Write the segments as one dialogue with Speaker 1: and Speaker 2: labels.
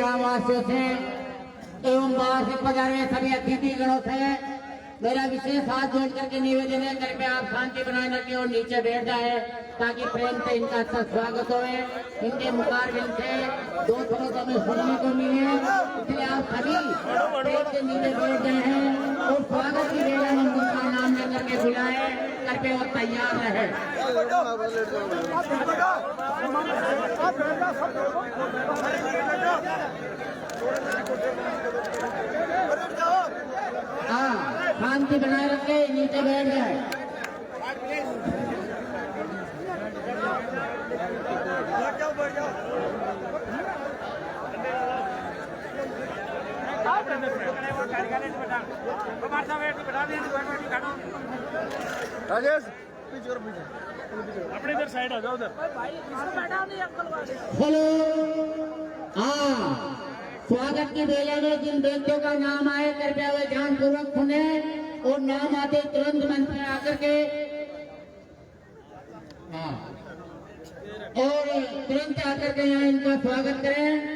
Speaker 1: ग्राम वासियों से एवं बाहर से पधारे सभी अतिथि गणों से मेरा विशेष हाथ जोड़ करके निवेदन है, कृपया आप शांति बनाए रखें और नीचे बैठ जाए ताकि प्रेम से इनका अच्छा स्वागत हो। इनके मुखारबिन से दो थोड़ा सा में सुनने को मिले, इसलिए आप सभी प्रेम से नीचे बैठ गए हैं और स्वागत की वेला में उनका नाम लेकर के बुलाए, कृपया और तैयार रहे। हाँ, शांति बनाए रखे, नीचे बैठ जाए।
Speaker 2: राजेश अपने इधर साइड आ जाओ उधर।
Speaker 1: हेलो। हाँ, स्वागत के बेले में जिन व्यक्तियों का नाम आए कृपया वे ध्यानपूर्वक सुने और नाम आते तुरंत मंच में आकर के और तुरंत आकर के यहाँ इनका स्वागत करें।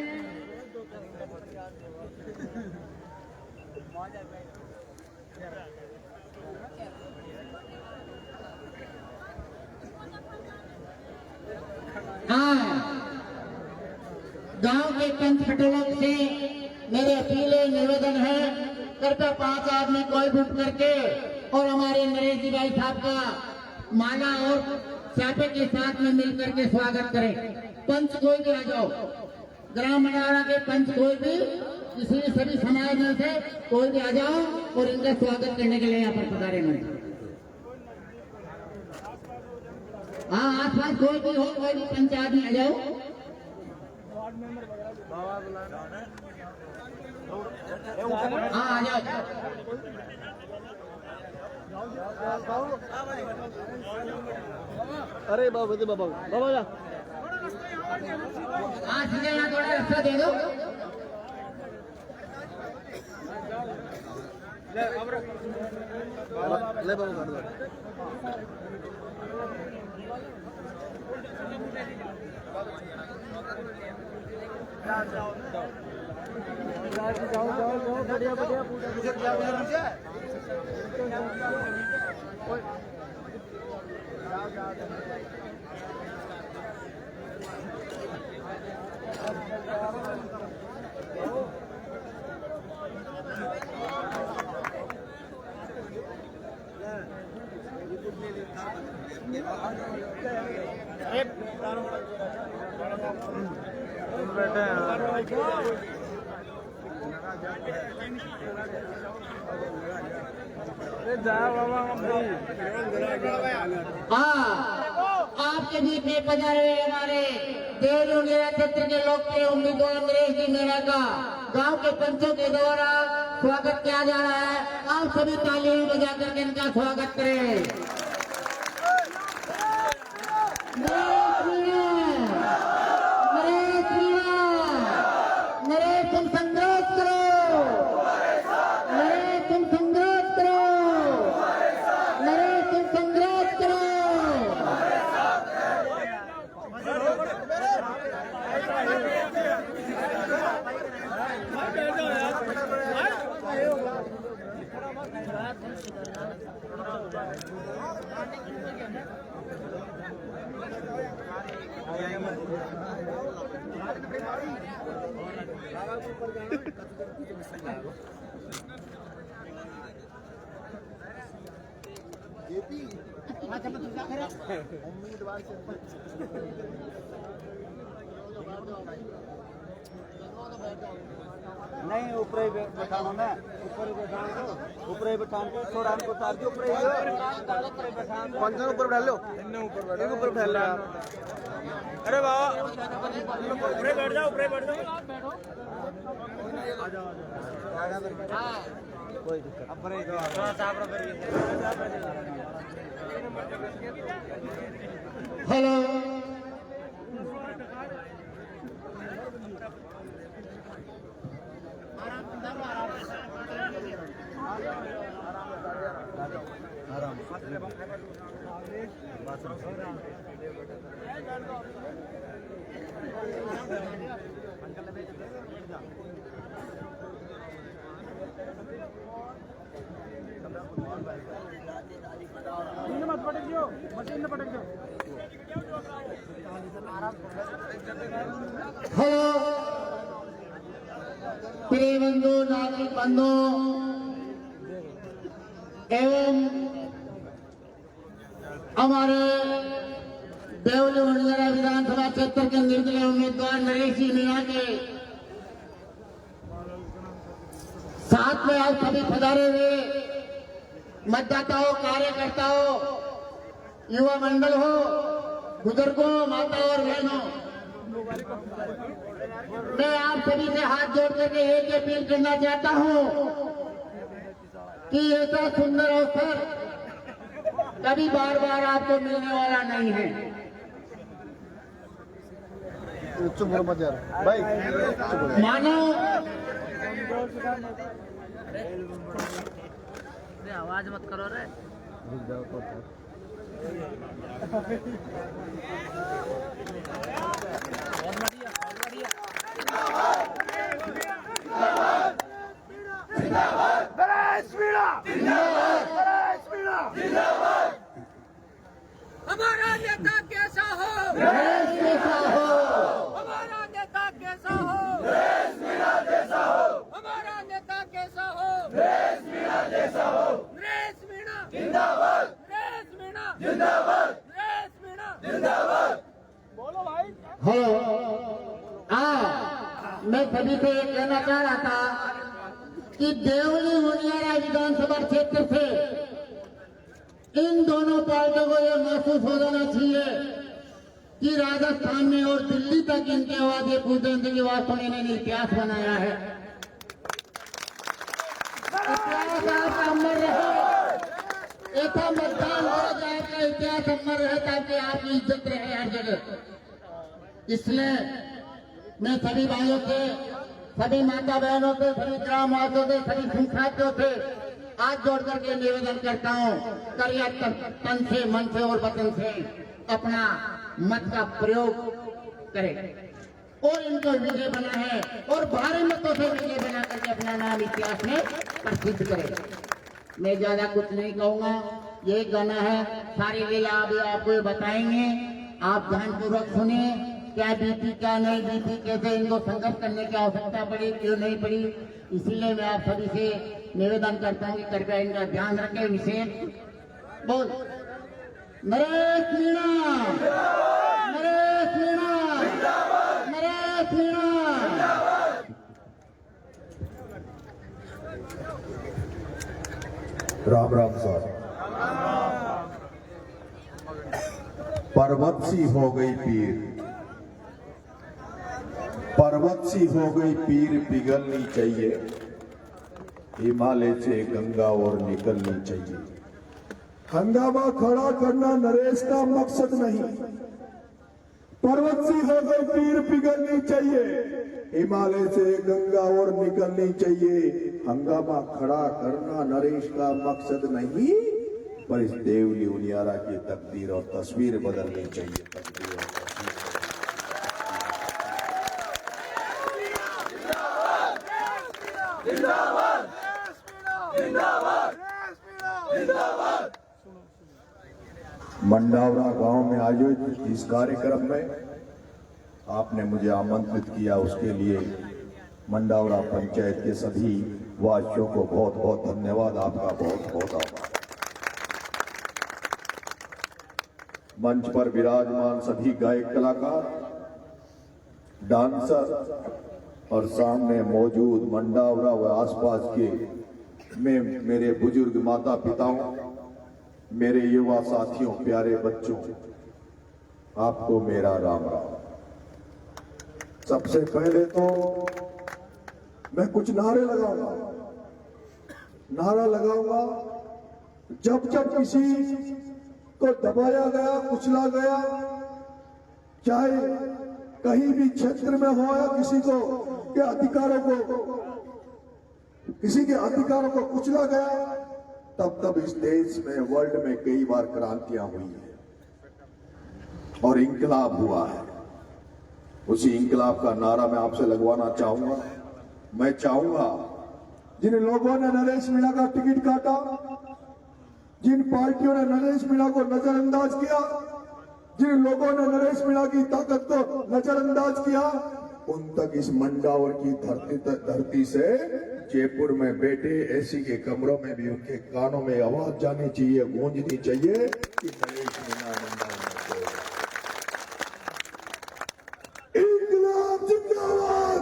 Speaker 1: हाँ, गांव के पंच पटोलों से मेरे अपील निवेदन है, कृपया 5 आदमी कोई बुक करके और हमारे नरेश जी भाई साहब का माला और छापे के साथ में मिलकर के स्वागत करें। पंच कोई भी आ जाओ, ग्राम मंडारा के पंच कोई भी, इसलिए सभी समाज में से कोई भी आ जाओ और इनका स्वागत करने के लिए यहाँ पर पधारे नहीं। हाँ, आसपास कोई भी हो, कोई भी पंच आदमी आ जाओ। हाँ, आ जाओ।
Speaker 2: अरे बाबा दे बाबा बाबा जा।
Speaker 1: हाँ, सीधे यहाँ थोड़ा रास्ता दे दो।
Speaker 2: ले बाबा कर दो। जाओ बढ़िया बढ़िया
Speaker 1: हाँ, आपके बीच में पधारे हुए हमारे देवरू क्षेत्र के लोकप्रिय उम्मीदवार नरेश जी मेरा का गांव के पंचों के द्वारा स्वागत किया जा रहा है। आप सभी तालियां बजा करके इनका स्वागत करें। नरेश तुम संघर्ष करो, नरेश तुम संघर्ष करो, नरेश तुम संघर्ष करो।
Speaker 2: उम्मीदवार नहीं ऊपर ही बैठाऊँ मैं, ऊपर ही बैठाऊँ को थोड़ा हमको उतार दियो, ऊपर ऊपर बैठ लो, ऊपर बैठ लो। अरे बाबा ऊपर बैठ जाओ, ऊपर बैठ जाओ। कोई दिक्कत
Speaker 1: हेलो।
Speaker 2: आराम मत पटक दो, मशीन में पटक दो।
Speaker 1: हेलो प्रिय बंधु, नागरिक बंधु एवं हमारे देवली उड़िया विधानसभा क्षेत्र के निर्दलीय उम्मीदवार नरेश जी मीणा के साथ में आप सभी पधारे हुए मतदाताओं, कार्यकर्ताओं, युवा मंडल हो, बुजुर्गों, माता और बहनों, मैं आप सभी से हाथ जोड़ करके एक अपील करना चाहता हूं कि ऐसा सुंदर अवसर कभी बार बार आपको मिलने वाला नहीं है।
Speaker 3: चुप करो मत यार भाई,
Speaker 1: मानो
Speaker 4: आवाज मत करो रे। हमारा नेता कैसा हो,
Speaker 1: नरेश कैसा हो,
Speaker 4: हमारा नेता कैसा हो, हमारा नेता कैसा हो, नरेश मीणा जिंदाबाद, नरेश मीणा जिंदाबाद, नरेश मीणा जिंदाबाद।
Speaker 2: बोलो भाई।
Speaker 1: हेलो, मैं सभी से ये कहना चाह रहा था कि देवली मुनियारा विधानसभा क्षेत्र से इन दोनों पार्टियों को यह महसूस हो जाना चाहिए कि राजस्थान में और दिल्ली तक इनके आवाजें पूजन की वास्तव में इन्होंने इतिहास बनाया है। इतिहास आपका अमर रहे, ऐसा मतदान हो जाए का इतिहास अमर रहे ताकि आपकी इज्जत रहे हर जगह। इसलिए मैं सभी भाइयों से, सभी माता बहनों से, सभी ग्रामवासियों से, सभी संख्यातियों से हाथ जोड़ करके निवेदन करता हूँ, करिए तन से, मन से और वतन से अपना मत का प्रयोग करें और इनको विजय बना है और भारी मतों से विजय बना करके अपना नाम इतिहास में प्रसिद्ध करें। मैं ज्यादा कुछ नहीं कहूंगा, ये गाना है, सारी लीला अभी आपको बताएंगे, आप ध्यानपूर्वक सुनिए। क्या बीती, क्या नहीं बीती, कैसे इनको संघर्ष करने की आवश्यकता पड़ी, क्यों नहीं पड़ी। इसीलिए मैं आप सभी से निवेदन करता हूँ कि कृपया इनका ध्यान रखें। विशेष बोल नरेश मीणा, नरेश मीणा, नरेश मीणा।
Speaker 5: राम राम सर। पर्वत सी हो गई पीर, पर्वत सी हो गई पीर, पिघलनी चाहिए, हिमालय से गंगा और निकलनी चाहिए। हंगामा खड़ा करना नरेश का मकसद नहीं, पर्वत सी हो गई पीर, पिघलनी चाहिए, हिमालय से गंगा और निकलनी चाहिए। हंगामा खड़ा करना नरेश का मकसद नहीं, पर इस देवली उनियारा की तकदीर और तस्वीर बदलनी चाहिए। तकदीर और मंडावरा गांव में आयोजित इस कार्यक्रम में आपने मुझे आमंत्रित किया, उसके लिए मंडावरा पंचायत के सभी वासियों को बहुत बहुत धन्यवाद, आपका बहुत बहुत आभार। मंच पर विराजमान सभी गायक, कलाकार, डांसर और सामने मौजूद मंडावरा व आसपास के में मेरे बुजुर्ग माता पिताओं, मेरे युवा साथियों, प्यारे बच्चों, आपको मेरा राम राम। सबसे पहले तो मैं कुछ नारे लगाऊंगा, जब जब किसी को दबाया गया, कुचला गया, चाहे कहीं भी क्षेत्र में हो या किसी के अधिकारों को कुचला गया, तब तब इस देश में, वर्ल्ड में कई बार क्रांतियां हुई है और इंकलाब हुआ है। उसी इंकलाब का नारा मैं आपसे लगवाना चाहूंगा। मैं चाहूंगा जिन लोगों ने नरेश मीणा का टिकट काटा, जिन पार्टियों ने नरेश मीणा को नजरअंदाज किया, जिन लोगों ने नरेश मीणा की ताकत को नजरअंदाज किया, उन तक इस मंडावर की धरती से जयपुर में बैठे एसी के कमरों में भी उनके कानों में आवाज जानी चाहिए, गूंजनी चाहिए कि नरेश मीणा मंडावर में इंकलाब जिंदाबाद।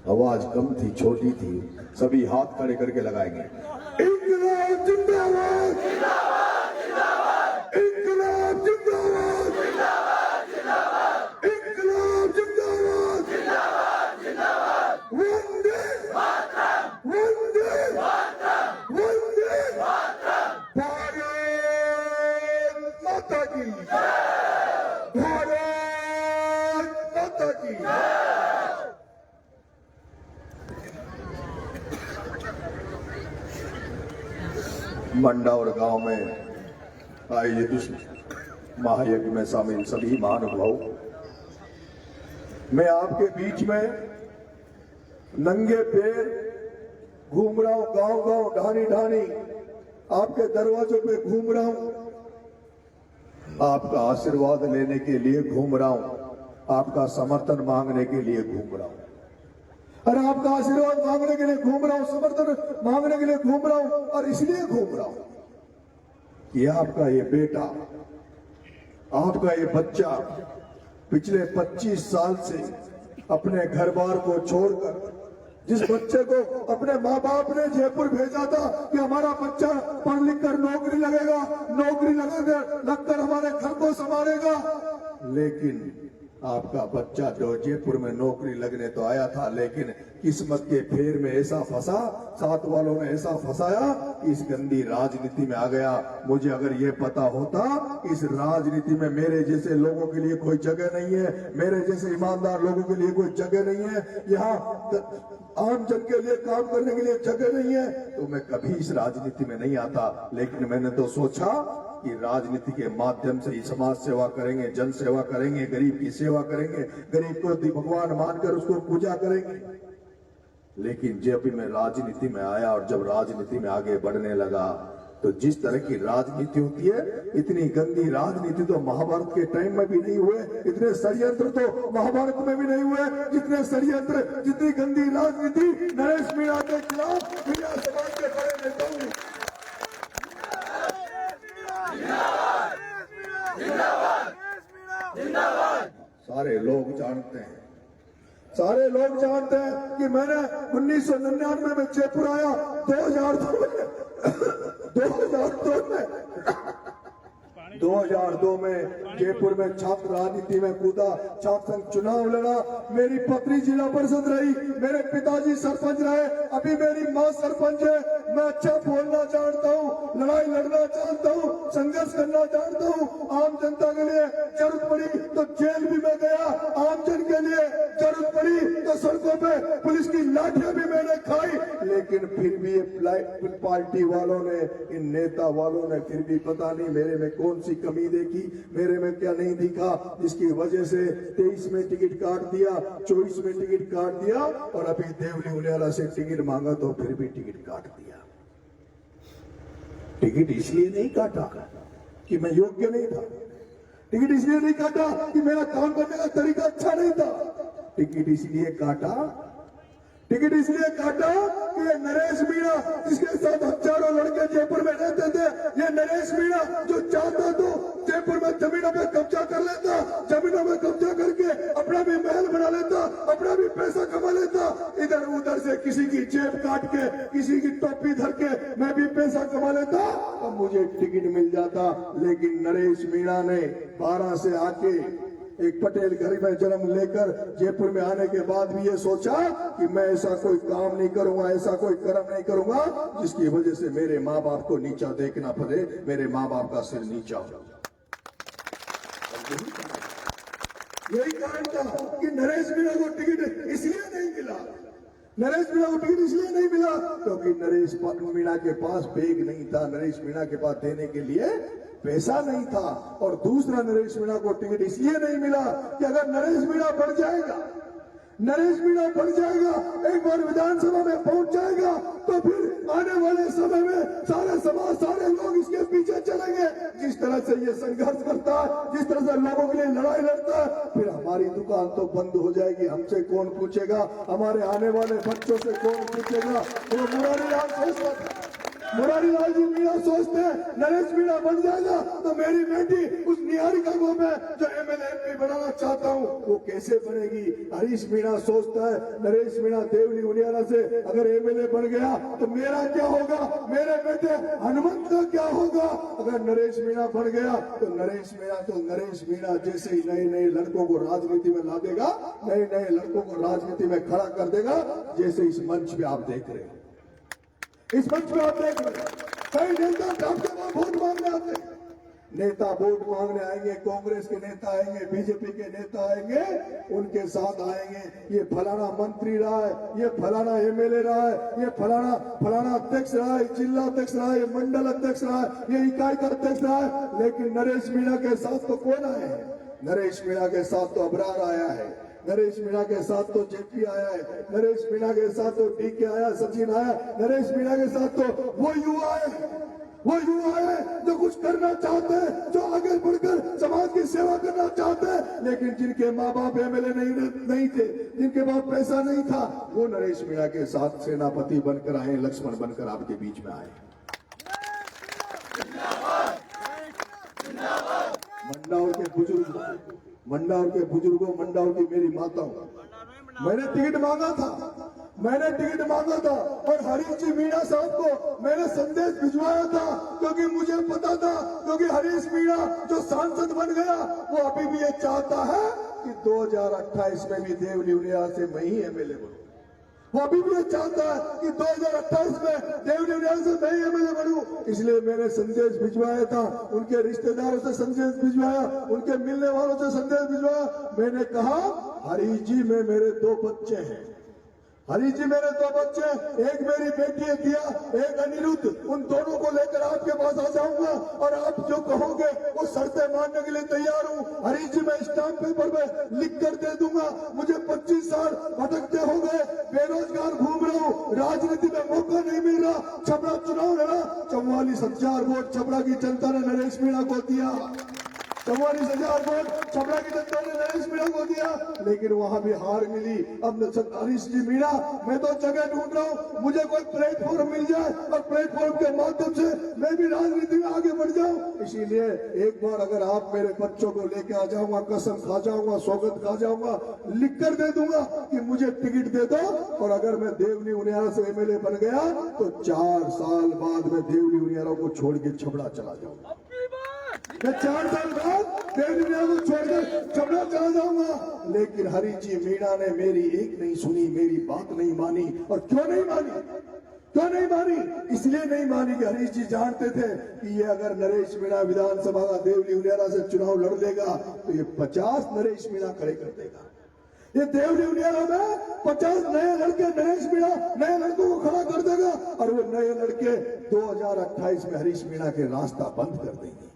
Speaker 5: आवाज कम थी, छोटी थी, सभी हाथ खड़े करके लगाएंगे। इंकलाब जिंदाबाद, इंकलाब जिंदाबाद, इंकलाब जिंदाबाद, वंदे वंदे वंदे भारत माता की, भारत माता की। मंडावर गांव में आयोजित इस महायज्ञ में शामिल सभी महानुभाव, मैं आपके बीच में नंगे पैर घूम रहा हूं, गांव गांव ढानी ढानी आपके दरवाजों पे घूम रहा हूं, आपका आशीर्वाद लेने के लिए घूम रहा हूं, आपका समर्थन मांगने के लिए घूम रहा हूं। और आपका आशीर्वाद मांगने के लिए घूम रहा हूं, समर्थन मांगने के लिए घूम रहा हूं, और इसलिए घूम रहा हूं कि आपका ये बेटा, आपका ये बच्चा पिछले 25 साल से अपने घर बार को छोड़कर, जिस बच्चे को अपने माँ बाप ने जयपुर भेजा था कि हमारा बच्चा पढ़ लिख कर नौकरी लगेगा, नौकरी लगकर हमारे घर को संभालेगा, लेकिन आपका बच्चा जो जयपुर में नौकरी लगने तो आया था, लेकिन किस्मत के फेर में ऐसा फंसा, साथ वालों ने ऐसा फंसाया कि इस गंदी राजनीति में आ गया। मुझे अगर ये पता होता इस राजनीति में मेरे जैसे लोगों के लिए कोई जगह नहीं है, मेरे जैसे ईमानदार लोगों के लिए कोई जगह नहीं है, यहाँ आम जन के लिए काम करने के लिए जगह नहीं है, तो मैं कभी इस राजनीति में नहीं आता। लेकिन मैंने तो सोचा कि राजनीति के माध्यम से ही समाज सेवा करेंगे, जन सेवा करेंगे, गरीब की सेवा करेंगे, गरीब को भगवान मानकर उसको पूजा करेंगे। लेकिन जब भी मैं राजनीति में आया और जब राजनीति में आगे बढ़ने लगा, तो जिस तरह की राजनीति होती है, इतनी गंदी राजनीति तो महाभारत के टाइम में भी नहीं हुए, इतने षड्यंत्र तो महाभारत में भी नहीं हुए, जितने षड्यंत्र, जितनी गंदी राजनीति नरेश मीणा के खिलाफ मीणा समाज के बड़े नेताओं ने। सारे लोग जानते हैं, सारे लोग जानते हैं कि मैंने 1999 में जयपुर आया, 2002 में जयपुर में छात्र राजनीति में कूदा, छात्र संघ चुनाव लड़ा, मेरी पत्नी जिला परिषद रही, मेरे पिताजी सरपंच रहे, अभी मेरी माँ सरपंच है। मैं अच्छा बोलना जानता हूँ, लड़ाई लड़ना जानता हूँ, संघर्ष करना जानता हूँ। आम जनता के लिए जरूरत पड़ी तो जेल भी मैं गया, आम जन के लिए जरूरत पड़ी तो सड़कों पे पुलिस की लाठियां भी मैंने खाई। लेकिन फिर भी ये पार्टी वालों ने, इन नेता वालों ने फिर भी पता नहीं मेरे में कौन सी कमी देखी, मेरे में क्या नहीं दिखा, जिसकी वजह से 23 में टिकट काट दिया, 24 में टिकट काट दिया, और अभी देवली उनियाला से टिकट मांगा तो फिर भी टिकट काट दिया। टिकट इसलिए नहीं काटा कि मैं योग्य नहीं था, टिकट इसलिए नहीं काटा कि मेरा काम करने का तरीका अच्छा नहीं था, टिकट इसलिए काटा कि ये नरेश मीणा, जिसके साथ हजारों लड़के जयपुर में रहते थे, ये नरेश मीणा जो चाहता तो जयपुर में जमीनों पे कब्जा कर लेता, जमीनों में कब्जा करके अपना भी महल बना लेता, अपना भी पैसा कमा लेता, इधर उधर से किसी की जेब काट के, किसी की टोपी धर के मैं भी पैसा कमा लेता, अब मुझे टिकट मिल जाता। लेकिन नरेश मीणा ने 12 से आके एक पटेल घर में जन्म लेकर जयपुर में आने के बाद भी ये सोचा कि मैं ऐसा कोई काम नहीं करूंगा, ऐसा कोई कर्म नहीं करूंगा जिसकी वजह से मेरे माँ बाप को नीचा देखना पड़े, मेरे माँ बाप का सिर नीचा हो। यही कारण था कि नरेश मीणा को टिकट इसलिए नहीं मिला, नरेश मीणा को टिकट इसलिए नहीं मिला क्योंकि नरेश मीणा के पास बैग नहीं था, नरेश मीणा के पास देने के लिए पैसा नहीं था। और दूसरा, नरेश मीणा को टिकट इसलिए नहीं मिला कि अगर नरेश मीणा बढ़ जाएगा, एक बार विधानसभा में पहुंच जाएगा, तो फिर आने वाले समय में सारे समाज, सारे लोग इसके पीछे चलेंगे। जिस तरह से ये संघर्ष करता है, जिस तरह से लोगों के लिए लड़ाई लड़ता है, फिर हमारी दुकान तो बंद हो जाएगी। हमसे कौन पूछेगा? हमारे आने वाले बच्चों से कौन पूछेगा? वो मुरारी लाल सोचता था, मुरारी लाल जी मीणा सोचते हैं नरेश मीणा बन जाएगा तो मेरी बेटी उस निहारिका को मैं जो एमएलए बनाना चाहता हूँ वो कैसे बनेगी? हरीश मीणा सोचता है नरेश मीणा देवली उनियारा से अगर एमएलए बन गया तो मेरा क्या होगा, मेरे बेटे हनुमंत का क्या होगा? अगर नरेश मीणा बन गया तो नरेश मीणा जैसे ही नए नए लड़कों को राजनीति में ला देगा, नए नए लड़कों को राजनीति में खड़ा कर देगा, जैसे इस मंच पे आप देख रहे हैं। इस मंच में आप देख रहे हैं कई नेता आपके वहां वोट मांगने आते हैं, नेता वोट मांगने आएंगे, कांग्रेस के नेता आएंगे, बीजेपी के नेता आएंगे, उनके साथ आएंगे ये फलाना मंत्री रहा है, ये फलाना एमएलए रहा है, ये फलाना अध्यक्ष रहा है, जिला अध्यक्ष रहा है, ये मंडल अध्यक्ष रहा है, ये इकाई का अध्यक्ष रहा है। लेकिन नरेश मीणा के साथ तो कौन आए हैं? नरेश मीणा के साथ तो अबरार आया है, नरेश मीणा के साथ तो जेपी आया है, नरेश मीणा के साथ तो डीके आया, सचिन आया, नरेश मीणा के साथ तो वो युवा है जो कुछ करना चाहते हैं, जो आगे बढ़कर समाज की सेवा करना चाहते हैं, लेकिन जिनके माँ बाप एमएलए नहीं थे, जिनके पास पैसा नहीं था, वो नरेश मीणा के साथ सेनापति बनकर आए, लक्ष्मण बनकर आपके बीच में आए। मंडाउर के बुजुर्गों, मंडाउर की मेरी माताओं, मैंने टिकट मांगा था और हरीश जी मीणा साहब को मैंने संदेश भिजवाया था, क्योंकि मुझे पता था, क्योंकि हरीश मीणा जो सांसद बन गया वो अभी भी ये चाहता है कि 2028 में भी देवली उनियारा से मैं ही एमएलए बनूं। वो अभी भी ये चाहता है कि 2028 में देवली उनियारा से मैं ही एमएलए बनूं। इसलिए मैंने संदेश भिजवाया था, उनके रिश्तेदारों से संदेश भिजवाया, उनके मिलने वालों से संदेश भिजवाया। मैंने कहा हरीश जी में मेरे 2 बच्चे हैं, हरीश जी मेरे 2 बच्चे, एक मेरी बेटी है दिया, एक अनिरुद्ध, उन दोनों को लेकर आपके पास आ जाऊंगा और आप जो कहोगे वो शर्तें मानने के लिए तैयार हूँ। हरीश जी मैं स्टाम्प पेपर में लिख कर दे दूंगा। मुझे 25 साल भटकते हो गए, बेरोजगार घूम रहा हूँ, राजनीति में मौका नहीं मिल रहा, छपरा चुनाव लड़ा, 44,000 वोट छपरा की जनता ने नरेश मीणा को दिया, 44,000 वोट छपरा की जनता ने नरेश मीणा को दिया, लेकिन वहां भी हार मिली। अब हरीश जी मीणा मैं तो जगह ढूंढ रहा हूँ, मुझे कोई प्लेटफॉर्म मिल जाए और प्लेटफॉर्म के माध्यम से मैं भी राजनीति में आगे बढ़ जाऊं। इसीलिए एक बार अगर आप मेरे बच्चों को लेके आ जाऊंगा, कसम खा जाऊंगा, सौगंध खा जाऊंगा, लिख कर दे दूंगा कि मुझे टिकट दे दो, और अगर मैं देवली उनियारा से एमएलए बन गया तो 4 साल बाद मैं देवली उनियारा को छोड़ के छपरा चला जाऊंगा। मैं 4 साल बाद देवली उनियारा को छोड़कर छपरा चला जाऊंगा। लेकिन हरीश जी मीणा ने मेरी एक नहीं सुनी, मेरी बात नहीं मानी। और क्यों नहीं मानी? इसलिए नहीं मानी कि हरीश जी जानते थे कि ये अगर नरेश मीणा विधानसभा का देवली उनियारा से चुनाव लड़ लेगा तो ये 50 नरेश मीणा खड़े कर देगा। ये देवली उनियारा में 50 नए लड़के नरेश मीणा नए लड़कों को खड़ा कर देगा, और वो नए लड़के 2028 में हरीश मीणा के रास्ता बंद कर देंगे।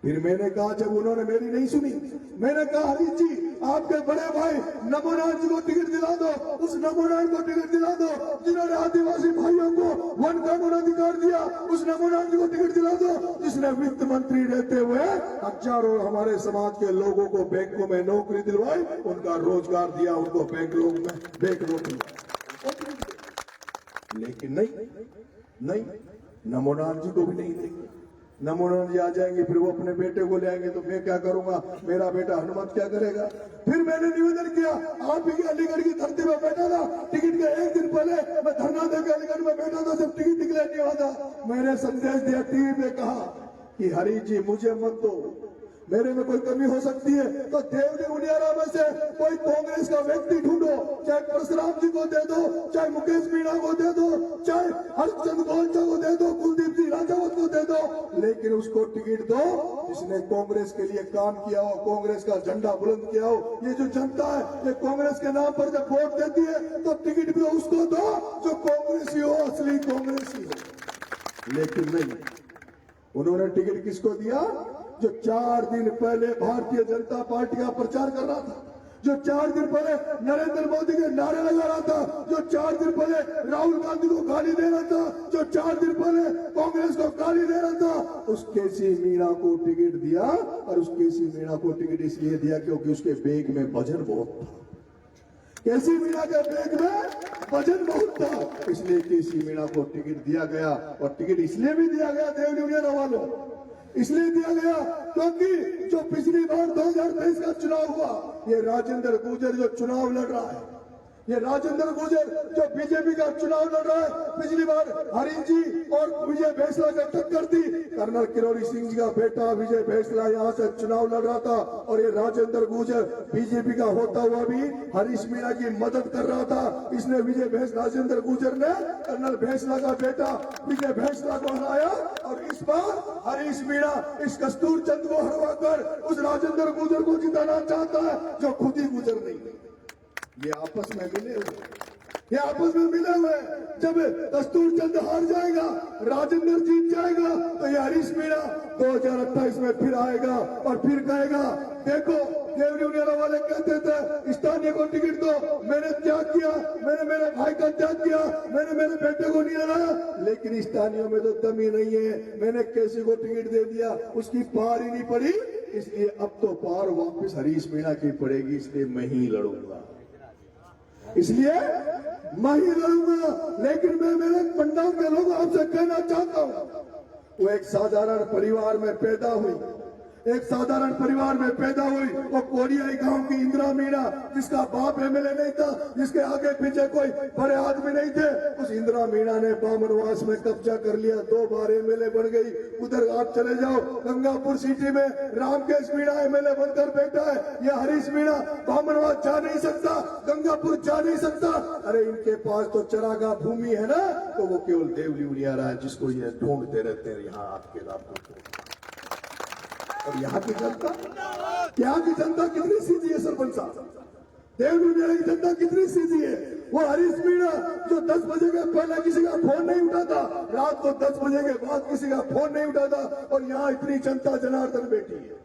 Speaker 5: फिर मैंने कहा, जब उन्होंने मेरी नहीं सुनी, मैंने कहा हरीश जी आपके बड़े भाई नमोनाथ जी को टिकट दिला दो, उस नमोनाथ को टिकट दिला दो जिन्होंने आदिवासी भाइयों को वन का गुणाधिकार दिया, उस नमोनाथ जी को टिकट दिला दो जिसने वित्त मंत्री रहते हुए हजारों हमारे समाज के लोगों को बैंकों में नौकरी दिलवाई, उनका रोजगार दिया, उनको बैंक नौकरी। लेकिन नहीं, नमोनाथ जी को भी नहीं देंगे। नमोनाथ जी आ जाएंगे, फिर वो अपने बेटे को ले आएंगे, तो मैं क्या करूंगा? मेरा बेटा हनुमंत क्या करेगा? फिर मैंने निवेदन किया, आप भी अलीगढ़ की धरती में बैठा था, टिकट के 1 दिन पहले मैं धरना देकर अलीगढ़ में बैठा था, सब टिकट निकले नहीं हुआ था। मैंने संदेश दिया, टीवी पे कहा कि हरीश जी मुझे मत दो, मेरे में कोई कमी हो सकती है तो देवली उनियारा में से कोई कांग्रेस का व्यक्ति ढूंढो, चाहे परशुराम जी को दे दो, चाहे मुकेश मीणा को दे दो, चाहे हरचंद गोलचा को दे दो, कुलदीप सिंह राजावत को दे दो, लेकिन उसको टिकट दो जिसने कांग्रेस के लिए काम किया हो, कांग्रेस का झंडा बुलंद किया हो। ये जो जनता है ये कांग्रेस के नाम पर जब वोट देती है तो टिकट भी उसको दो जो कांग्रेसी हो, असली कांग्रेसी हो। लेकिन नहीं, उन्होंने टिकट किसको दिया? जो 4 दिन पहले भारतीय जनता पार्टी का प्रचार कर रहा था, जो 4 दिन पहले नरेंद्र मोदी के नारे लगा रहा था, जो 4 दिन पहले राहुल गांधी को गाली दे रहा था, जो 4 दिन पहले कांग्रेस को गाली दे रहा था, उस केसी मीणा को टिकट दिया। और उस केसी मीणा को टिकट इसलिए दिया क्योंकि उसके बैग में वजन बहुत था। केसी मीणा के बैग में वजन बहुत था, इसलिए केसी मीणा को टिकट दिया गया। और टिकट इसलिए भी दिया गया देव यूनियन वालों, इसलिए दिया गया क्योंकि जो पिछली बार 2023 का चुनाव हुआ, ये राजेंद्र गुर्जर जो चुनाव लड़ रहा है, ये राजेंद्र गुर्जर जो बीजेपी का चुनाव लड़ रहा है, पिछली बार हरीश जी और विजय भैंसला से टक्कर थी। कर्नल किरोड़ी सिंह जी का बेटा विजय भैंसला यहाँ से चुनाव लड़ रहा था और ये राजेंद्र गुर्जर बीजेपी का होता हुआ भी हरीश मीणा की मदद कर रहा था। इसने राजेंद्र गुर्जर ने कर्नल भैंसला का बेटा विजय भैंसला को हराया और इस बार हरीश मीणा इस कस्तूर चंद को हरवाकर उस राजेंद्र गुर्जर को जिताना चाहता है जो खुद ही गुजर नहीं है। ये आपस में मिले हुए, ये आपस में मिले हुए। जब कस्तूर चंद हार जाएगा, राजेंद्र जीत जाएगा, तो ये हरीश मीणा 2028 में फिर आएगा और फिर कहेगा देखो देव यूनियन वाले कहते थे स्थानीय को टिकट दो, मैंने त्याग किया, मैंने मेरे भाई का त्याग किया, मैंने मेरे बेटे को नहीं लड़ाया, लेकिन स्थानीयों में तो दम ही नहीं है, मैंने कैसे को टिकट दे दिया, उसकी पार ही नहीं पड़ी, इसलिए अब तो पार वापस हरीश मीणा की पड़ेगी, इसलिए मैं ही लड़ूंगा, इसलिए मैं ही लड़ूंगा। लेकिन मैं मेरे पंडाल के लोगों आपसे कहना चाहता हूं, वो एक साधारण परिवार में पैदा हुई, एक साधारण परिवार में पैदा हुई, वो कोरियाई गांव की इंदिरा मीणा, जिसका बाप एमएलए नहीं था, जिसके आगे पीछे कोई बड़े आदमी नहीं थे, उस इंदिरा मीणा ने बामनवास में कब्जा कर लिया, 2 बार एमएलए बन गई। उधर आप चले जाओ गंगापुर सिटी में रामकेश मीणा एमएलए बनकर बैठा है, ये हरीश मीणा बामनवास जा नहीं सकता, गंगापुर जा नहीं सकता। अरे इनके पास तो चरागाह भूमि है ना, तो वो केवल देवली उड़िया रहा है जिसको ये ढूंढते रहते हैं यहाँ आपके लाभों। और यहाँ की जनता कितनी सीधी है सरपंच साहब, देवली की जनता कितनी सीधी है। वो हरीश मीणा जो 10 बजे के पहले किसी का फोन नहीं उठाता, रात को 10 बजे के बाद किसी का फोन नहीं उठाता, और यहाँ इतनी जनता जनार्दन बैठी है,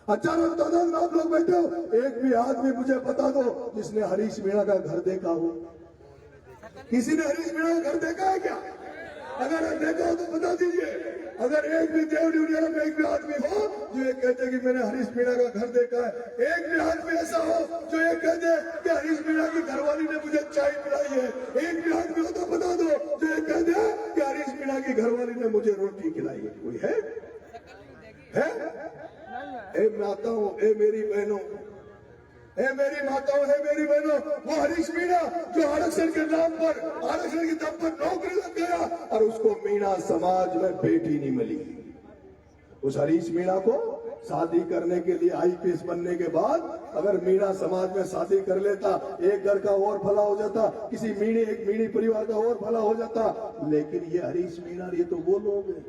Speaker 5: हजारों तादाद में आप लोग बैठे हो, एक भी आदमी मुझे बता दो जिसने हरीश मीणा का घर देखा हो। किसी ने हरीश मीणा का घर देखा है क्या? अगर देखा हो तो बता दीजिए। अगर एक भी देवली यूनियन में एक भी आदमी हो जो ये कहते कि मैंने हरीश मीणा का घर देखा है, एक भी आदमी ऐसा हो जो ये कहते कि हरीश मीणा की घरवाली ने मुझे चाय पिलाई है, एक भी आदमी हो तो बता दो जो ये कहते कि हरीश मीणा की घरवाली ने मुझे रोटी खिलाई है। कोई है? ए माताओं, ए मेरी बहनों, हे मेरी माताओं, हे मेरी बहनों, वो हरीश मीणा जो आरक्षण के नाम पर, आरक्षण के दम पर नौकरी लग गया और उसको मीणा समाज में बेटी नहीं मिली। उस हरीश मीणा को शादी करने के लिए आईपीएस बनने के बाद अगर मीणा समाज में शादी कर लेता, एक घर का और भला हो जाता, किसी एक मीणी परिवार का और भला हो जाता। लेकिन ये हरीश मीणा, ये तो वो लोग हैं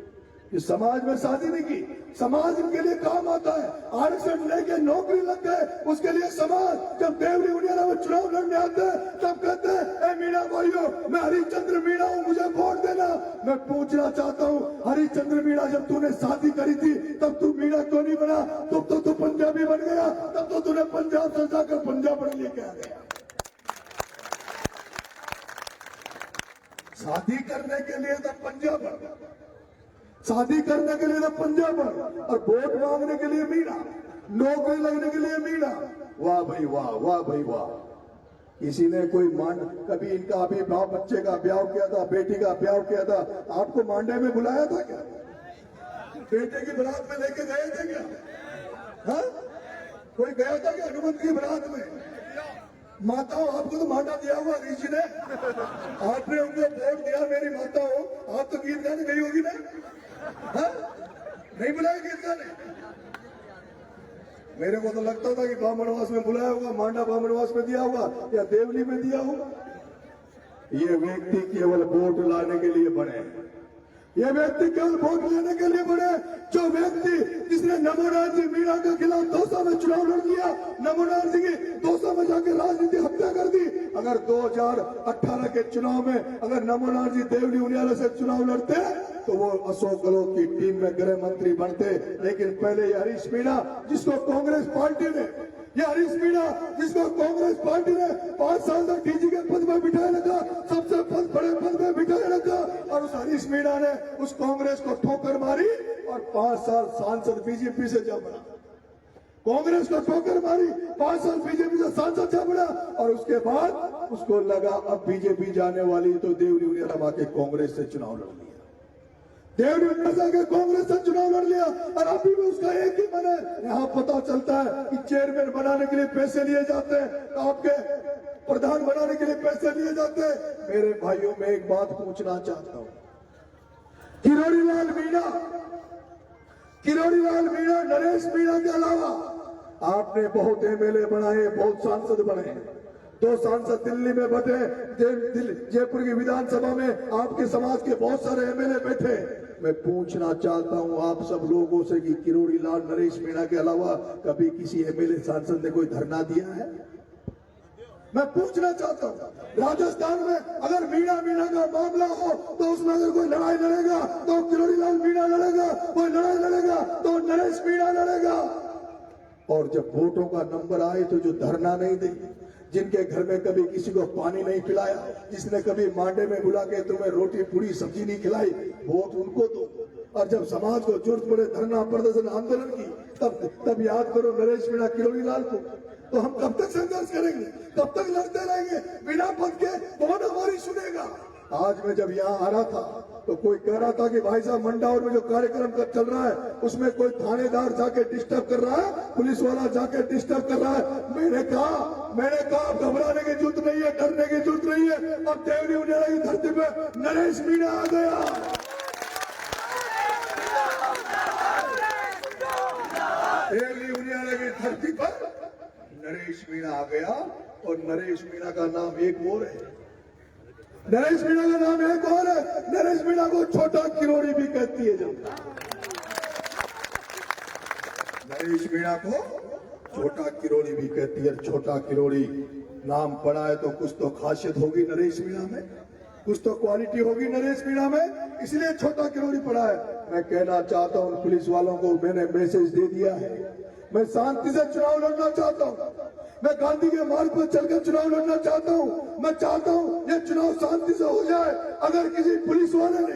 Speaker 5: कि समाज में शादी नहीं की, समाज इनके लिए काम आता है, आरक्षण लेके नौकरी लग गए, उसके लिए समाज जब देवली यूनियन में चुनाव लड़ने आते हैं तब कहते हैं मीणा भाइयों, मैं हरिश्चंद्र मीणा हूँ, मुझे वोट देना। मैं पूछना चाहता हूँ, हरिश्चंद्र मीणा जब तूने शादी करी थी तब तू मीणा क्यों नहीं बना? तब तो तू पंजाबी बन गया, तब तो तूने पंजाब से जाकर पंजाब बन लेके आ गया। शादी करने के लिए तो पंजाब, शादी करने के लिए तो पंजाब, और वोट मांगने के लिए मीणा, नौकरी लगने के लिए मीणा। वाह भाई वाह, वाह भाई वाह। किसी ने कोई कभी इनका अभी बच्चे का ब्याह किया था, बेटी का ब्याह किया था, आपको मांडे में बुलाया था क्या? बेटे की बारात में लेके गए थे क्या? हाँ, कोई गया था क्या हनुमंत की बारात में? माताओं, आपको तो मांडा दिया हुआ ऋषि ने, आपने उनको वोट दिया। मेरी माताओं, आप तो गीत गाने गई होगी ना? हाँ? नहीं बुलाया गीत गाने? मेरे को तो लगता था कि बामनवास में बुलाया होगा, मांडा बामनवास में दिया होगा या देवली में दिया होगा। ये व्यक्ति केवल वोट लाने के लिए बने, ये व्यक्ति केवल वोट लेने के लिए बने। जो व्यक्ति जिसने नमोनाथ जी मीणा के खिलाफ दौसा में चुनाव लड़ लिया, नमोनाथ जी की दौसा में जाकर राजनीति हत्या कर दी। अगर 2018 के चुनाव में अगर नमोनाथ जी देवली यूनियन से चुनाव लड़ते तो वो अशोक गहलोत की टीम में गृह मंत्री बनते। लेकिन पहले हरीश मीणा, जिसको कांग्रेस पार्टी ने ये हरीश मीणा जिसको कांग्रेस पार्टी ने 5 साल तक डीजी के पद में बिठाए रखा, सबसे बड़े पद में बिठाए रखा, और उस हरीश मीणा ने उस कांग्रेस को ठोकर मारी और 5 साल सांसद बीजेपी से जा बना। कांग्रेस को ठोकर मारी, 5 साल बीजेपी से सांसद जा बना, और उसके बाद उसको लगा अब बीजेपी जाने वाली, तो देवरी उनियारा के कांग्रेस से चुनाव लड़ लिया। देवरी उनियारा के कांग्रेस से चुनाव लड़ लिया, और अभी भी उसका एक ही मन है। यहाँ पता चलता है कि चेयरमैन बनाने के लिए पैसे लिए जाते हैं, आपके प्रधान बनाने के लिए पैसे लिए जाते हैं। मेरे भाइयों, में एक बात पूछना चाहता हूं, किरोड़ी लाल मीणा, नरेश मीणा के अलावा आपने बहुत एमएलए बनाए, बहुत सांसद बने। 2 सांसद दिल्ली में बैठे, जयपुर की विधानसभा में आपके समाज के बहुत सारे एमएलए बैठे। मैं पूछना चाहता हूं आप सब लोगों से कि किरोड़ी लाल, नरेश मीणा के अलावा कभी किसी एमएलए सांसद ने कोई धरना दिया है? मैं पूछना चाहता हूं, राजस्थान में अगर मीणा का मामला हो तो उसमें अगर कोई लड़ाई लड़ेगा तो किरोड़ी लाल मीणा लड़ेगा, कोई लड़ाई लड़ेगा तो नरेश मीणा लड़ेगा। और जब वोटों का नंबर आए तो जो धरना नहीं देंगे, जिनके घर में कभी किसी को पानी नहीं पिलाया, जिसने कभी मांडे में बुला के तुम्हें रोटी पूरी सब्जी नहीं खिलाई, वोट उनको दो। और जब समाज को जरूरत पड़े धरना प्रदर्शन आंदोलन की, तब याद करो नरेश मीणा, किरोड़ी लाल को। तो हम कब तक संघर्ष करेंगे, कब तक लड़ते रहेंगे बिना पद के? कौन हमारी सुनेगा? आज मैं जब यहाँ आ रहा था तो कोई कह रहा था कि भाई साहब मंडाउर में जो कार्यक्रम चल रहा है उसमें कोई थानेदार जाके डिस्टर्ब कर रहा है, पुलिस वाला जाके डिस्टर्ब कर रहा है। मैंने कहा घबराने की जरूरत नहीं है, डरने की जरूरत नहीं है। अब देवरी उनियारा की धरती पे नरेश मीणा आ गया। देवरी उनियारा की धरती पर नरेश मीणा आ गया, और नरेश मीणा का नाम एक और है। नरेश मीणा का नाम एक और है। नरेश मीणा को छोटा किरोड़ी भी कहती है जनता। नरेश मीणा को छोटा किरोड़ी भी कहती है। छोटा किरोड़ी नाम पड़ा है तो कुछ तो खासियत होगी नरेश मीणा में, कुछ तो क्वालिटी होगी नरेश मीणा में, इसलिए छोटा किरोड़ी पड़ा है। मैं कहना चाहता हूं पुलिस वालों को, मैंने मैसेज दे दिया है। मैं शांति से चुनाव लड़ना चाहता हूं, मैं गांधी के मार्ग पर चलकर चुनाव लड़ना चाहता हूं। मैं चाहता हूं ये चुनाव शांति से हो जाए। अगर किसी पुलिस वाले ने,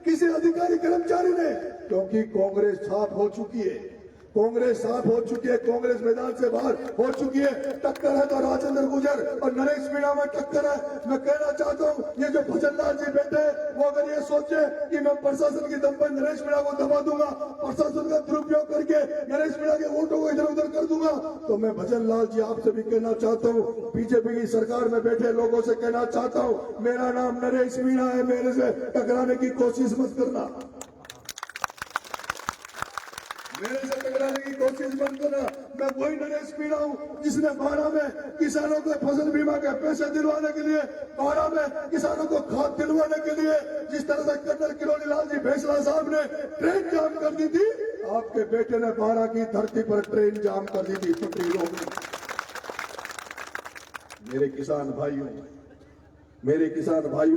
Speaker 5: किसी अधिकारी कर्मचारी ने, क्योंकि कांग्रेस साफ हो चुकी है, कांग्रेस साफ हो चुकी है, कांग्रेस मैदान से बाहर हो चुकी है। टक्कर है तो राजेंद्र गुर्जर और नरेश मीणा में टक्कर है। मैं कहना चाहता हूं ये जो भजन लाल जी बैठे, वो अगर ये सोचे कि मैं प्रशासन की दम पर नरेश मीणा को दबा दूंगा, प्रशासन का दुरुपयोग करके नरेश मीणा के वोटों को इधर उधर कर दूंगा, तो मैं भजन लाल जी आपसे भी कहना चाहता हूँ, बीजेपी की सरकार में बैठे लोगों से कहना चाहता हूँ, मेरा नाम नरेश मीणा है, मेरे से टकराने की कोशिश मत करना, मेरे से टकराने की कोशिश मत करना। मैं वही नरेश मीणा हूँ जिसने 12 में किसानों को फसल बीमा के पैसे दिलवाने के लिए, 12 में किसानों को खाद दिलवाने के लिए, जिस तरह से कर्नल किरोड़ी लाल जी भैंसला साहब ने ट्रेन जाम कर दी थी, आपके बेटे ने 12 की धरती पर ट्रेन जाम कर दी थी पटरी रोक। मेरे किसान भाइयों,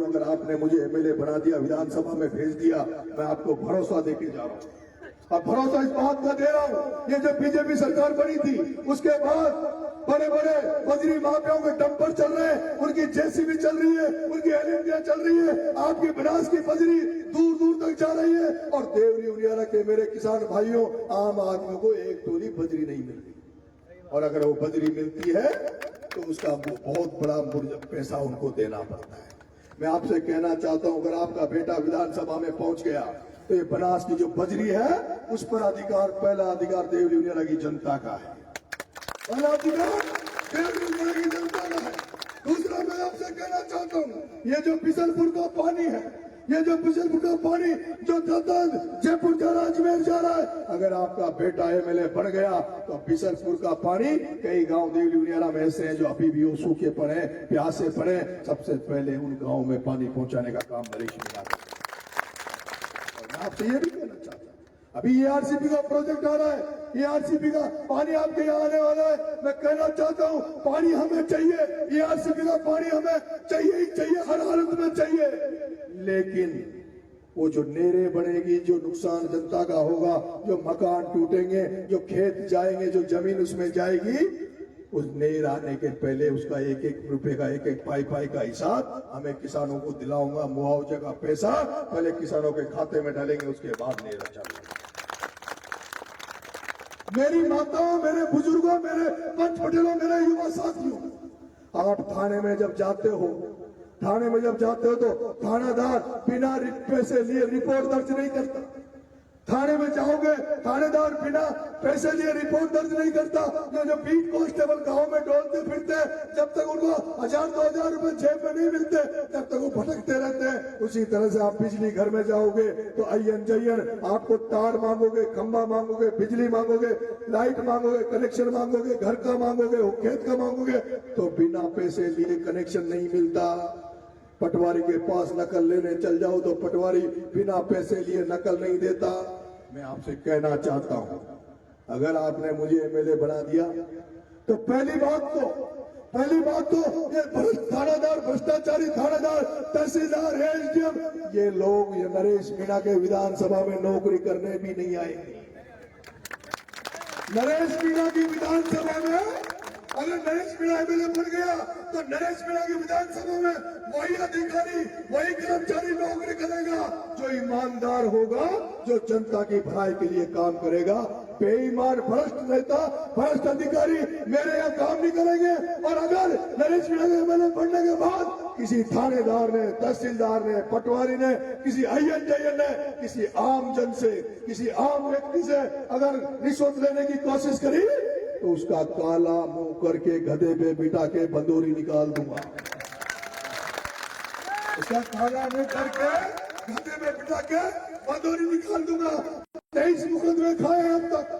Speaker 5: अगर आपने मुझे एमएलए बना दिया, विधानसभा में भेज दिया, मैं आपको भरोसा देके जा रहा हूँ। और भरोसा इस बात का दे रहा हूं, ये जो बीजेपी सरकार बनी थी उसके बाद बड़े बड़े बजरी माफियाओं के डंपर चल रहे हैं, उनकी जेसीबी चल रही है, उनकी एलएनजी चल रही है, आपकी बनास की बजरी दूर दूर तक जा रही है। और देवरी उनियारा के मेरे किसान भाइयों, आम आदमी को एक टोली बजरी नहीं मिलती, और अगर वो बजरी मिलती है तो उसका बहुत बड़ा पैसा उनको देना पड़ता है। मैं आपसे कहना चाहता हूं, अगर आपका बेटा विधानसभा में पहुंच गया तो ये बनास की जो बजरी है उस पर अधिकार, पहला अधिकार देवरी उनियारा की जनता का है, पहला अधिकार देवरी उनियारा की जनता का है। दूसरा मैं आपसे कहना चाहता हूँ, ये जो बिशनपुर का पानी है, ये जो बिशनपुर का पानी जो जयपुर जा रहा है, अजमेर जा रहा है, अगर आपका बेटा एमएलए बन गया तो बिशनपुर का पानी, कई गांव देवरी उनियारा में ऐसे हैं जो अभी भी वो सूखे पड़े, प्यासे पड़े, सबसे पहले उन गांव में पानी पहुंचाने का काम नरेश मीणा का। आपसे ये भी कहना चाहता हूं, अभी एआरसीपी का प्रोजेक्ट आ रहा है, एआरसीपी का पानी आपके यहाँ आने वाला है। मैं कहना चाहता हूँ पानी हमें चाहिए, एआरसीपी का पानी हमें चाहिए ही चाहिए, हर हालत में चाहिए। लेकिन वो जो नेरे बनेगी, जो नुकसान जनता का होगा, जो मकान टूटेंगे, जो खेत जाएंगे, जो जमीन उसमें जाएगी, उस नहर आने के पहले उसका एक एक रुपए का एक एक पाई का हिसाब हमें किसानों को दिलाऊंगा। मुआवजे का पैसा पहले किसानों के खाते में डालेंगे, उसके बाद नहर चालू। मेरी माताओं, मेरे बुजुर्गों, मेरे पंच पटेलों, मेरे युवा साथियों, आप थाने में जब जाते हो तो थानादार बिना पैसे लिए रिपोर्ट दर्ज नहीं करता। थाने में जाओगे, थानेदार बिना पैसे लिए रिपोर्ट दर्ज नहीं करता। जो बीट कांस्टेबल गांव में डोलते फिरते हैं, जब तक उनको 1000-2000 रुपए जेब में नहीं मिलते तब तक वो भटकते रहते हैं। उसी तरह से आप बिजली घर में जाओगे तो अय्यन जयन आपको तार मांगोगे, खंबा मांगोगे, बिजली मांगोगे, लाइट मांगोगे, कनेक्शन मांगोगे, घर का मांगोगे, खेत का मांगोगे, तो बिना पैसे लिए कनेक्शन नहीं मिलता। पटवारी के पास नकल लेने चल जाओ तो पटवारी बिना पैसे लिए नकल नहीं देता। मैं आपसे कहना चाहता हूं, अगर आपने मुझे एमएलए बना दिया तो पहली बात तो ये थानादार, भ्रष्टाचारी थानादार, तहसीलदार, एसडीएम, ये लोग ये नरेश मीणा के विधानसभा में नौकरी करने भी नहीं आएंगे। नरेश मीणा की विधानसभा में अगर नरेश मीणा एमएलए बन गया तो नरेश मीणा की विधानसभा में वही अधिकारी, वही कर्मचारी नौकरी करेगा जो ईमानदार होगा, जो जनता की भलाई के लिए काम करेगा। बेईमान भ्रष्ट नेता, भ्रष्ट अधिकारी मेरे यहाँ काम नहीं करेंगे। और अगर नरेश मीणा के एमएलए बनने के बाद किसी थानेदार ने, तहसीलदार ने, पटवारी ने, किसी अय्यन जयन ने, किसी आम जन से, किसी आम व्यक्ति से अगर रिश्वत लेने की कोशिश करी तो उसका काला मुंह करके गधे पे बिठा के बंदूरी निकाल दूंगा। उसका काला मुंह करके गधे पे बिठा के बंदूरी निकाल दूंगा। 23 मुकदमे खाए अब तक।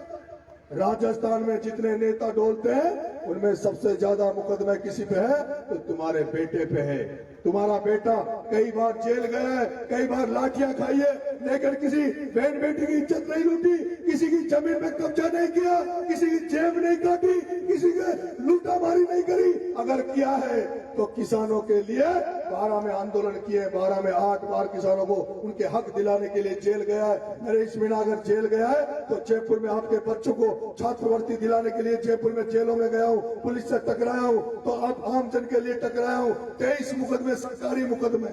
Speaker 5: राजस्थान में जितने नेता डोलते हैं उनमें सबसे ज्यादा मुकदमे किसी पे है तो तुम्हारे बेटे पे है। तुम्हारा बेटा कई बार जेल गया है, कई बार लाठियां खाई है, लेकिन किसी बहन बेटी की इज्जत नहीं लूटी, किसी की जमीन पे कब्जा नहीं किया, किसी की जेब नहीं काटी, किसी के लूटामारी नहीं करी। अगर किया है तो किसानों के लिए 12 में आंदोलन किए, 12 में 8 बार किसानों को उनके हक दिलाने के लिए जेल गया है। नरेश मीणा अगर जेल गया है तो जयपुर में आपके बच्चों को छात्रवृत्ति दिलाने के लिए जयपुर में जेलों में गया हूँ, पुलिस से टकराया हूँ, तो आप आम जन के लिए टकराया हूँ। 23 मुकदमे सरकारी मुकदमे,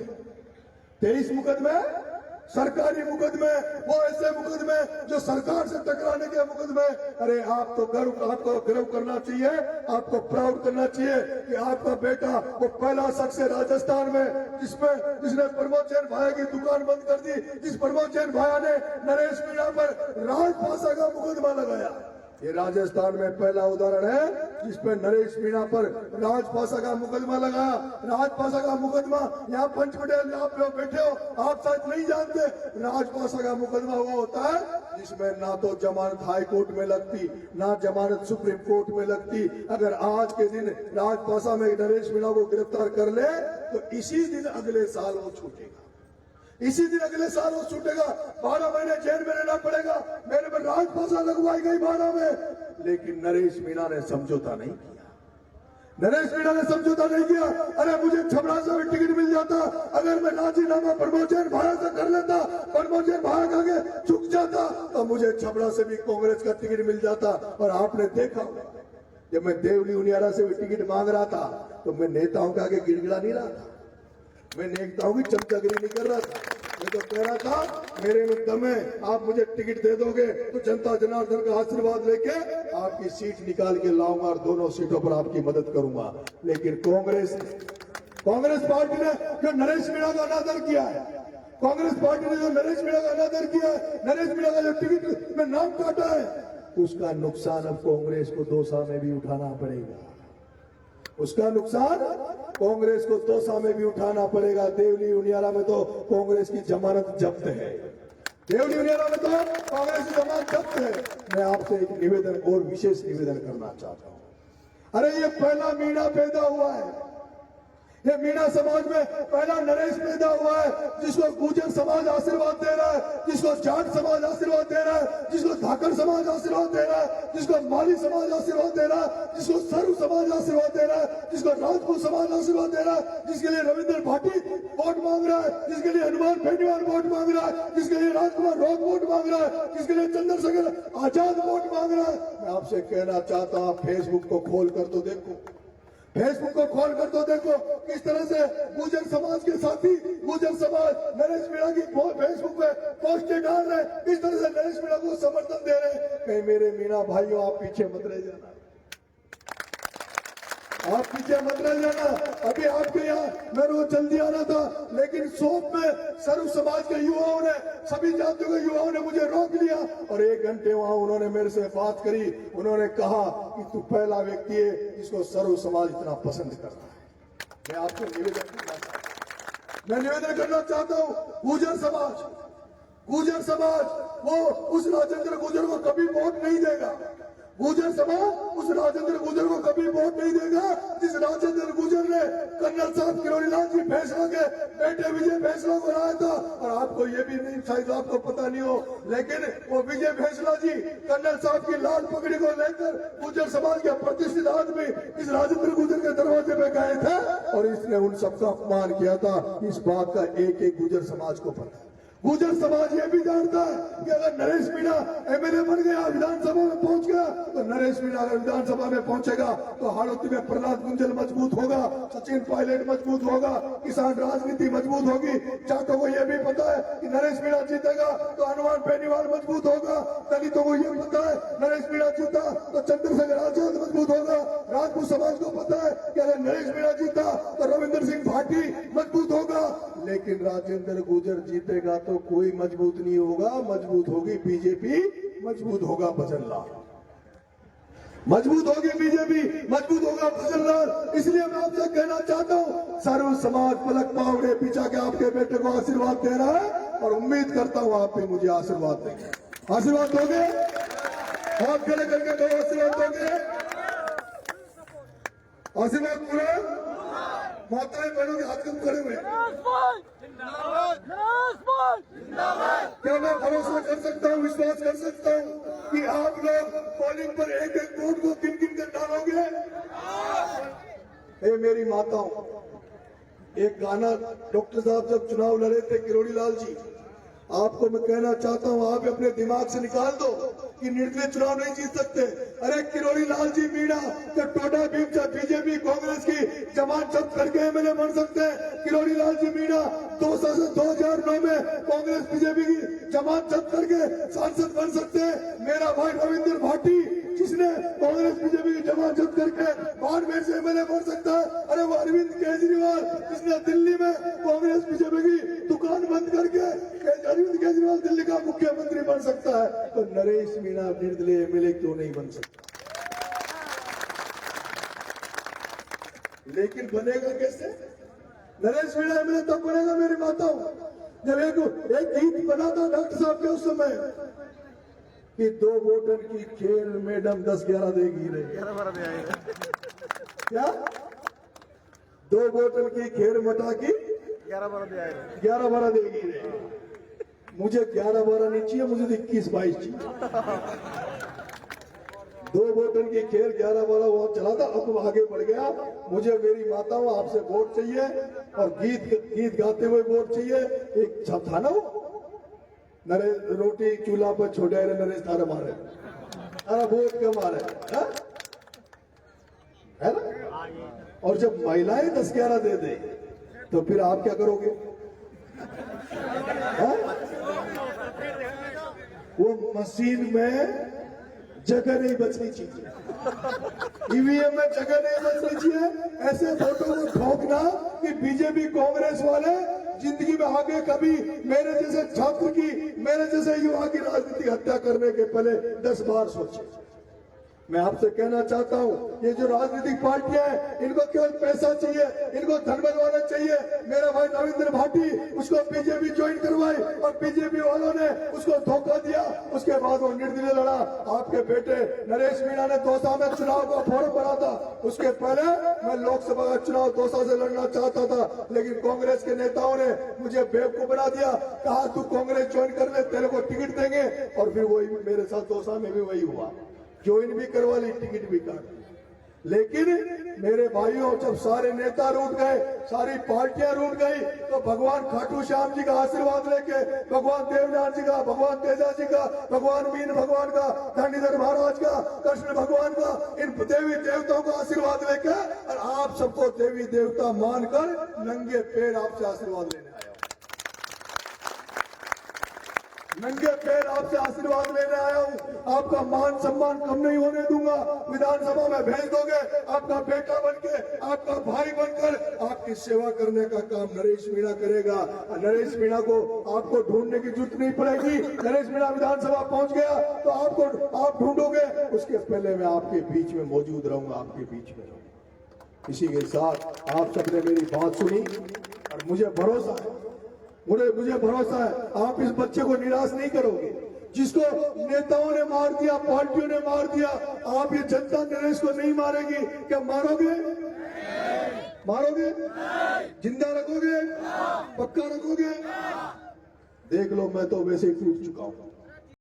Speaker 5: 23 मुकदमे सरकारी मुकदमे, वो ऐसे मुकदमे जो सरकार से टकराने के मुकदमे। अरे आपको गर्व करना चाहिए, आपको प्राउड करना चाहिए कि आपका बेटा वो पहला शख्स है राजस्थान में जिसने प्रमोद जैन भाया की दुकान बंद कर दी, जिस प्रमोद जैन भाया ने नरेश मीणा पर राजभाषा का मुकदमा लगाया। ये राजस्थान में पहला उदाहरण है जिसपे नरेश मीणा पर राजभाषा का मुकदमा लगा। राजभाषा का मुकदमा, यहाँ पंच पटेल आप लोग बैठे हो, आप शायद नहीं जानते, राजभाषा का मुकदमा वो होता है जिसमें ना तो जमानत हाई कोर्ट में लगती, ना जमानत सुप्रीम कोर्ट में लगती। अगर आज के दिन राजभाषा में नरेश मीणा को गिरफ्तार कर ले तो इसी दिन अगले साल वो छूटेगा, इसी दिन अगले साल वो छूटेगा। 12 महीने जेल में रहना पड़ेगा। मेरे पर राजभाषा लगवाई गई 12 में, लेकिन नरेश मीणा ने समझौता नहीं किया। नरेश मीणा ने समझौता नहीं किया। अरे मुझे छबड़ा से भी टिकट मिल जाता, अगर मैं राजीनामा प्रमोद जैन भाया से कर लेता, प्रमोद जैन भाया के आगे झुक जाता तो मुझे छबड़ा से भी कांग्रेस का टिकट मिल जाता। और आपने देखा जब मैं देवली उनियारा से भी टिकट मांग रहा था तो मैं नेताओं के आगे गिड़गिड़ा नहीं रहा था, मैं नेताओं की चमचागिरी नहीं कर रहा था। मैं तो कह रहा था मेरे में दम है, आप मुझे टिकट दे दोगे तो जनता जनार्दन का आशीर्वाद लेके आपकी सीट निकाल के लाऊंगा और दोनों सीटों पर आपकी मदद करूंगा। लेकिन कांग्रेस पार्टी ने जो नरेश मीणा का अनादर किया है, कांग्रेस पार्टी ने जो नरेश मीणा का अनादर किया है, नरेश मीणा का जो टिकट में नाम काटा है, उसका नुकसान अब कांग्रेस को दौसा में भी उठाना पड़ेगा। उसका नुकसान कांग्रेस को दौसा में भी उठाना पड़ेगा। देवली उनियारा में तो कांग्रेस की जमानत जब्त है, देवली उनियारा में तो कांग्रेस की जमानत जब्त है। मैं आपसे एक निवेदन और विशेष निवेदन करना चाहता हूं। अरे ये पहला मीणा पैदा हुआ है, ये मीणा समाज में पहला नरेश पैदा हुआ है, जिसको गुर्जर समाज आशीर्वाद दे रहा है, जिसको जाट समाज आशीर्वाद दे रहा है, जिसको धाकड़ समाज आशीर्वाद दे रहा है, जिसको माली समाज आशीर्वाद दे रहा है, जिसको सर्व समाज आशीर्वाद दे रहा है, जिसको राजपूत समाज आशीर्वाद दे रहा है, जिसके लिए रविंद्र भाटी वोट मांग रहा है, जिसके लिए हनुमान बेनीवाल वोट मांग रहा है, जिसके लिए राजकुमार रोग वोट मांग रहा है, जिसके लिए चंद्रशेखर आजाद वोट मांग रहा है। मैं आपसे कहना चाहता हूं, फेसबुक को खोल कर तो देखो, फेसबुक को खोल कर तो देखो किस तरह से गुर्जर समाज के साथी गुर्जर समाज नरेश मीणा की फेसबुक पे पोस्टें डाल रहे, किस तरह से नरेश मीणा को समर्थन दे रहे। कहीं मेरे मीणा भाइयों आप पीछे मत रह जाना, आप पीछे मत रह जाना। अभी आपके यहाँ मैं रोज जल्दी आना था, लेकिन सोप में सर्व समाज के युवाओं ने, सभी जातियों के युवाओं ने मुझे रोक लिया और 1 घंटे वहां उन्होंने मेरे से बात करी। उन्होंने कहा कि तू पहला व्यक्ति है जिसको सर्व समाज इतना पसंद करता है। मैं आपको निवेदन करना चाहता हूं, गुर्जर समाज वो उस राजेंद्र गुर्जर को कभी वोट नहीं देगा। गुर्जर समाज उस राजेंद्र गुर्जर को कभी वोट नहीं देगा जिस राजेंद्र गुर्जर ने कर्नल साहब किरोड़ी लाल जी फैसला के बेटे विजय फैसला को लाया था। और आपको ये भी नहीं, शायद आपको पता नहीं हो, लेकिन वो विजय फैसला जी कर्नल साहब की लाल पगड़ी को लेकर गुर्जर समाज के प्रतिष्ठित आदमी इस राजेंद्र गुर्जर के दरवाजे पे गए थे और इसने उन सबका अपमान किया था। इस बात का एक गुर्जर समाज को पता है। गुर्जर समाज ये भी जानता है कि अगर नरेश मीणा एमएलए बन गया, विधानसभा में पहुंच गया, तो नरेश मीणा अगर विधानसभा में पहुंचेगा तो हाड़ौती में प्रहलाद गुंजल मजबूत होगा, सचिन पायलट मजबूत होगा, किसान राजनीति मजबूत होगी। जाटों को यह भी पता है कि नरेश मीणा जीतेगा तो हनुमान बेनीवाल मजबूत होगा। दलितों को यह पता है नरेश मीणा जीता तो चंद्रशेखर आजाद मजबूत होगा। राजपूत समाज को पता है कि अगर नरेश मीणा जीता तो रविंद्र सिंह भाटी मजबूत होगा। लेकिन राजेंद्र गुर्जर जीतेगा तो कोई मजबूत नहीं होगा, मजबूत होगी बीजेपी, मजबूत होगा भजनलाल, मजबूत होगी बीजेपी, मजबूत होगा भजनलाल। इसलिए मैं आपसे कहना चाहता हूं, सर्व समाज पलक पावड़े पीछा के आपके बेटे को आशीर्वाद दे रहा है और उम्मीद करता हूं आप भी मुझे आशीर्वाद देंगे। आशीर्वाद दोगे? हाथ खड़े करके दो, आशीर्वाद दोगे? आशीर्वाद पूरा माताएं बहनों के हाथ कम खड़े हुए। क्या मैं भरोसा कर सकता हूँ, विश्वास कर सकता हूँ कि आप लोग पोलिंग पर एक वोट को गिन गिन कर डालोगे? हे मेरी माताओं, एक गाना डॉक्टर साहब जब चुनाव लड़े थे किरोड़ी लाल जी, आपको मैं कहना चाहता हूं आप अपने दिमाग से निकाल दो कि निर्दलीय चुनाव नहीं जीत सकते। अरे किरोड़ी लाल जी मीणा तो टोटा बीजेपी कांग्रेस की जमात जब्त करके एमएलए बन सकते हैं। किरोड़ी लाल जी मीणा 2009 में कांग्रेस बीजेपी की जमात जब्त करके सांसद बन सकते हैं। मेरा भाई रविंद्र भाटी जिसने कांग्रेस बीजेपी की जमात जब्त करके बाड़मेर से एमएलए बन सकता है। अरे वो अरविंद केजरीवाल जिसने दिल्ली में कांग्रेस बीजेपी की दुकान बंद करके अरविंद केजरीवाल दिल्ली का मुख्यमंत्री बन सकता है, तो नरेश मीणा निर्दलीय एमएलए क्यों नहीं बन सकता? लेकिन बनेगा कैसे? नरेश मीणा एमएलए तब बनेगा मेरी माताओं जब एक गीत बना था डॉक्टर साहब के उस समय कि 2 वोटर की खेल मैडम 10-11 देगी रे। क्या 2 वोटर की खेल मटा की 11-12 देगी रे। मुझे 11-12 नहीं चाहिए, मुझे 21-22 चाहिए। 2 वोटर की खेल 11-12 वोट चला था, अब आगे बढ़ गया। मुझे मेरी माताओं आपसे वोट चाहिए और गीत गाते हुए वोट चाहिए। एक छप था ना वो नरेश रोटी चूल्हा पर छोड़े नरेश थारे मारे, अरे वोट क्यों मारे है ना? और जब महिलाएं 10-11 दे दे तो फिर आप क्या करोगे? वो मशीन में जगह नहीं बचनी चाहिए, ईवीएम में जगह नहीं बचनी चाहिए। ऐसे वोटों को ठोकना कि बीजेपी कांग्रेस वाले जिंदगी में आगे कभी मेरे जैसे छात्र की, मेरे जैसे युवा की राजनीतिक हत्या करने के पहले 10 बार सोचे। मैं आपसे कहना चाहता हूं, ये जो राजनीतिक पार्टियां हैं, इनको केवल पैसा चाहिए, इनको धन बनवाना चाहिए। मेरा भाई नरेंद्र भाटी, उसको बीजेपी ज्वाइन करवाई और बीजेपी वालों ने उसको धोखा दिया। उसके बाद वो निर्दलीय लड़ा। आपके बेटे नरेश मीणा ने दौसा में चुनाव का फॉर्म भरा था। उसके पहले मैं लोकसभा का चुनाव दौसा से लड़ना चाहता था, लेकिन कांग्रेस के नेताओं ने मुझे बेवकूफ बना दिया। कहा तू कांग्रेस ज्वाइन कर ले, तेरे को टिकट देंगे। और फिर वही मेरे साथ दौसा में भी वही हुआ, ज्वाइन भी करवा ली, टिकट भी काट ली। लेकिन मेरे भाइयों, जब सारे नेता रूठ गए, सारी पार्टियां रूठ गई, तो भगवान खाटू श्याम जी का आशीर्वाद लेके, भगवान देवनाथ जी का, भगवान तेजा जी का, भगवान मीन भगवान का, धरणीधर महाराज का, कृष्ण भगवान का, इन देवी देवताओं का आशीर्वाद लेके, और आप सबको देवी देवता मानकर नंगे पैर आपसे आशीर्वाद लेने आया हूं। नंगे पैर आपसे आशीर्वाद लेने आया हूं। आपका मान सम्मान कम नहीं होने दूंगा। विधानसभा में भेज दोगे, आपका बेटा बनके, आपका भाई बनकर आपकी सेवा करने का काम नरेश मीणा करेगा। और नरेश मीणा को आपको ढूंढने की जरूरत नहीं पड़ेगी। नरेश मीणा विधानसभा पहुंच गया तो आप ढूंढोगे, उसके पहले मैं आपके बीच में मौजूद रहूंगा, आपके बीच में रहूंगा। इसी के साथ आप सबने मेरी बात सुनी और मुझे भरोसा है आप इस बच्चे को निराश नहीं करोगे। जिसको नेताओं ने मार दिया, पार्टियों ने मार दिया, आप ये जनता नरेश को नहीं मारेगी। क्या मारोगे? जिंदा रखोगे? पक्का रखोगे? देख लो, मैं तो वैसे ही टूट चुका हूं।